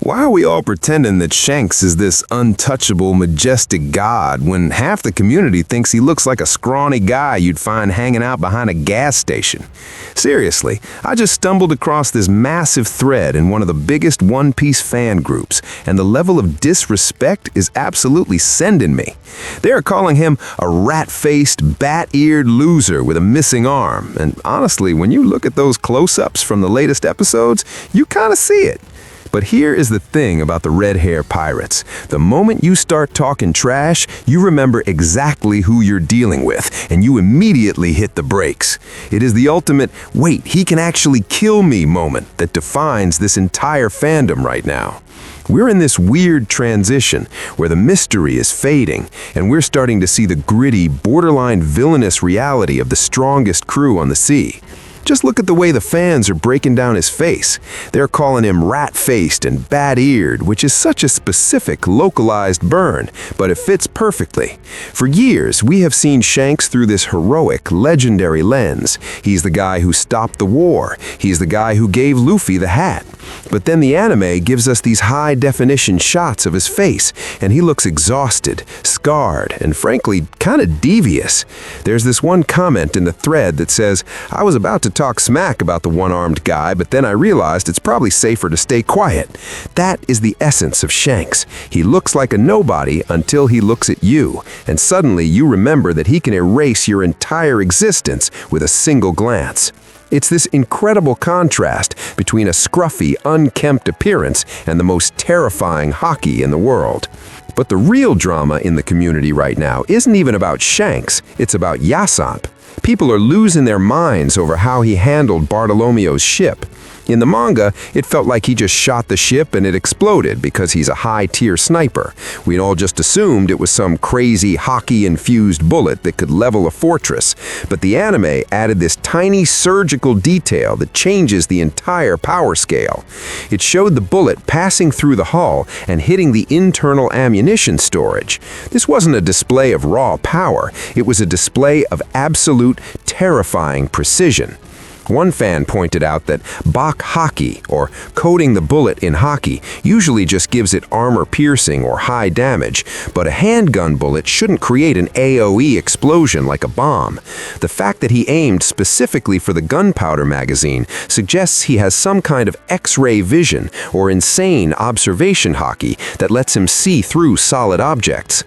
Why are we all pretending that Shanks is this untouchable, majestic god when half the community thinks he looks like a scrawny guy you'd find hanging out behind a gas station? Seriously, I just stumbled across this massive thread in one of the biggest One Piece fan groups, and the level of disrespect is absolutely sending me. They are calling him a rat-faced, bat-eared loser with a missing arm, and honestly, when you look at those close-ups from the latest episodes, you kind of see it. But here is the thing about the red hair pirates. The moment you start talking trash, you remember exactly who you're dealing with, and you immediately hit the brakes. It is the ultimate, wait, he can actually kill me moment that defines this entire fandom right now. We're in this weird transition where the mystery is fading, and we're starting to see the gritty, borderline villainous reality of the strongest crew on the sea. Just look at the way the fans are breaking down his face. They're calling him rat-faced and bat-eared, which is such a specific, localized burn, but it fits perfectly. For years, we have seen Shanks through this heroic, legendary lens. He's the guy who stopped the war. He's the guy who gave Luffy the hat. But then the anime gives us these high-definition shots of his face, and he looks exhausted, scarred, and frankly, kind of devious. There's this one comment in the thread that says, "I was about to talk smack about the one-armed guy, but then I realized it's probably safer to stay quiet." That is the essence of Shanks. He looks like a nobody until he looks at you, and suddenly you remember that he can erase your entire existence with a single glance. It's this incredible contrast between a scruffy, unkempt appearance and the most terrifying haki in the world. But the real drama in the community right now isn't even about Shanks, it's about Yasopp. People are losing their minds over how he handled Bartolomeo's ship. In the manga, it felt like he just shot the ship and it exploded because he's a high-tier sniper. We'd all just assumed it was some crazy hockey-infused bullet that could level a fortress. But the anime added this tiny surgical detail that changes the entire power scale. It showed the bullet passing through the hull and hitting the internal ammunition storage. This wasn't a display of raw power, it was a display of absolute, terrifying precision. One fan pointed out that Bak Haki, or coating the bullet in hockey, usually just gives it armor piercing or high damage, but a handgun bullet shouldn't create an AoE explosion like a bomb. The fact that he aimed specifically for the gunpowder magazine suggests he has some kind of X-ray vision or insane observation hockey that lets him see through solid objects.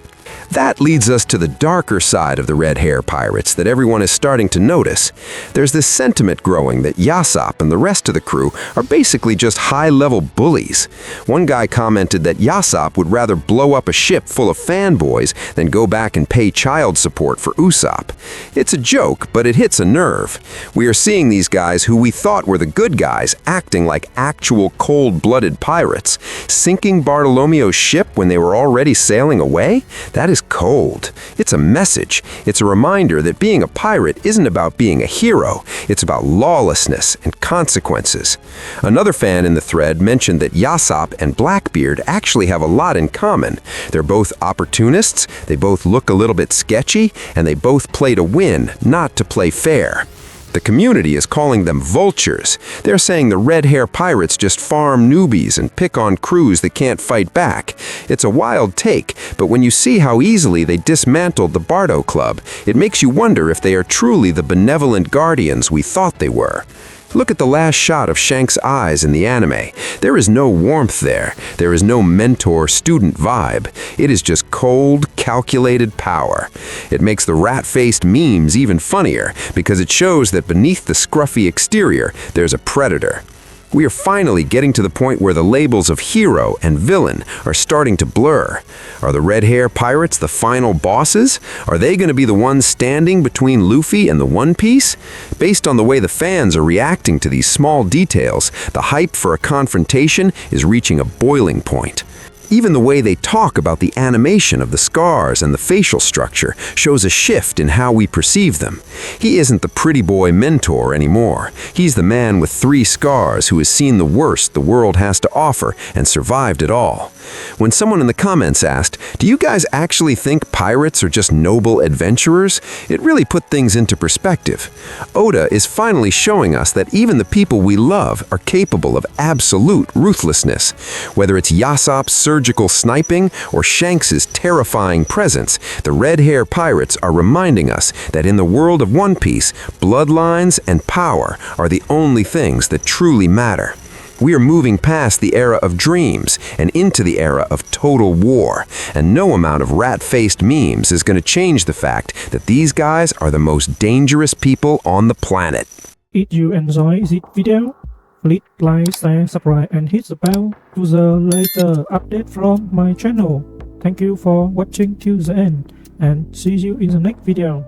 That leads us to the darker side of the red hair pirates that everyone is starting to notice. There's this sentiment growing that Yasopp and the rest of the crew are basically just high-level bullies. One guy commented that Yasopp would rather blow up a ship full of fanboys than go back and pay child support for Usopp. It's a joke, but it hits a nerve. We are seeing these guys who we thought were the good guys acting like actual cold-blooded pirates, sinking Bartolomeo's ship when they were already sailing away? That is cold. It's a message. It's a reminder that being a pirate isn't about being a hero. It's about lawlessness and consequences. Another fan in the thread mentioned that Yasopp and Blackbeard actually have a lot in common. They're both opportunists, they both look a little bit sketchy, and they both play to win, not to play fair. The community is calling them vultures. They're saying the red hair pirates just farm newbies and pick on crews that can't fight back. It's a wild take, but when you see how easily they dismantled the Bardo Club, it makes you wonder if they are truly the benevolent guardians we thought they were. Look at the last shot of Shanks' eyes in the anime. There is no warmth there. There is no mentor-student vibe. It is just cold, calculated power. It makes the rat-faced memes even funnier because it shows that beneath the scruffy exterior, there's a predator. We are finally getting to the point where the labels of hero and villain are starting to blur. Are the red hair pirates the final bosses? Are they going to be the ones standing between Luffy and the One Piece? Based on the way the fans are reacting to these small details, the hype for a confrontation is reaching a boiling point. Even the way they talk about the animation of the scars and the facial structure shows a shift in how we perceive them. He isn't the pretty boy mentor anymore. He's the man with 3 scars who has seen the worst the world has to offer and survived it all. When someone in the comments asked, "Do you guys actually think pirates are just noble adventurers?" it really put things into perspective. Oda is finally showing us that even the people we love are capable of absolute ruthlessness. Whether it's Yasopp's surgical sniping or Shanks's terrifying presence, the Red Hair Pirates are reminding us that in the world of One Piece, bloodlines and power are the only things that truly matter. We are moving past the era of dreams and into the era of total war, and no amount of rat-faced memes is going to change the fact that these guys are the most dangerous people on the planet. If you enjoy this video, please like, share, subscribe and hit the bell to the latest update from my channel. Thank you for watching till the end and see you in the next video.